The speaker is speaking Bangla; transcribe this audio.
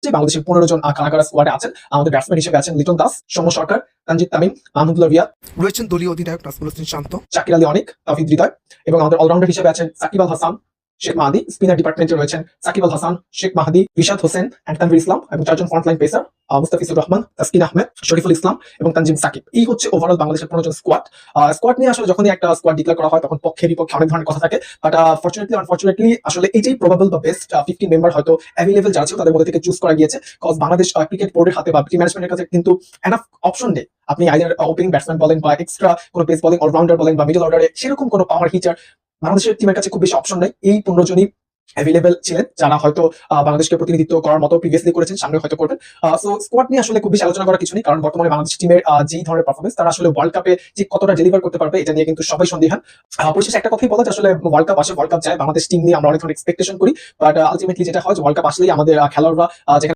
যে বাংলাদেশের 15 জন কারাগার স্কোয়াডে আছেন। আমাদের ব্যাটসম্যান হিসেবে আছেন লিটন দাস, সৌম্য সরকার, তানজিদ তামিম, মাহমুদুল্লাহ রিয়াদ, রয়েছেন দলীয় অধিনায়ক নাজমুল হোসেন শান্ত, শাকির আলী অনিক, তাওহিদ হৃদয় এবং আমাদের অলরাউন্ডার হিসেবে আছেন সাকিব আল হাসান, শেখ মাহাদি। স্পিনার ডিপার্টমেন্টে রয়েছেন সাকিব আল হাসান, শেখ মাহাদি, রিশাদ হোসেন এন্ড তানভীর ইসলাম এবং 4 জন ফ্রন্টলাইন পেসার মুস্তাফিজুর রহমান, তাসকিন আহমেদ, শরীফুল ইসলাম এবং তানজিম সাকিব। এই হচ্ছে ওভারঅল বাংলাদেশের 15 জন স্কোয়াড। স্কোয়াড নিয়ে আসলে যখনই একটা স্কোয়াড ডিক্লেয়ার করা হয় তখন পক্ষে বিপক্ষে অনেক ধরনের কথা থাকে, বাট ফরচুনেটলি আনফরচুনেটলি আসলে এটাই প্রবাবল বা বেস্ট 15 মেম্বার হয়তো অ্যাভেলেবল যারা ছিল তাদের মধ্যে থেকে চুজ করা গিয়েছে। কজ বাংলাদেশ ক্রিকেট বোর্ডের হাতে বা টিম ম্যানেজমেন্টের কাছে কিন্তু এনাফ অপশন নেই। আপনি আইদার ওপেনিং ব্যাটসম্যান বলেন বা এক্সট্রা কোনো পেস বোলিং অলরাউন্ডার বলেন বা মিডল অর্ডারে সেরকম কোনো পাওয়ার হিটার বাংলাদেশের টিমের কাছে খুব বেশি অপশন নেই। এই 15 জনই অ্যাভেলেবল ছিলেন যারা হয়তো বাংলাদেশকে প্রতিনিধিত্ব করার মতো প্রিভিয়াসলি করেছেন, সামনে হয়তো করবেন। সো স্কোয়াড নিয়ে আসলে খুব বেশি আলোচনা করার কিছু নেই, কারণ বর্তমানে বাংলাদেশ টিমের যেই ধরনের পারফরমেন্স তারা আসলে ওয়ার্ল্ড কাপে যে কতটা ডেলিভার করতে পারবে এটা নিয়ে কিন্তু সবাই সন্দিহান। পরিশেষে একটা কথাই বলা যে আসলে ওয়ার্ল্ড কাপ আসে, ওয়ার্ল্ড কাপ যায়, বাংলাদেশ টিম নিয়ে আমরা অনেক ধরনের এক্সপেকটেশন করি, বাট আলটিমেটলি যেটা হয় যে ওয়ার্ল্ড কাপ আসলেই আমাদের খেলোয়াড়রা যেখানে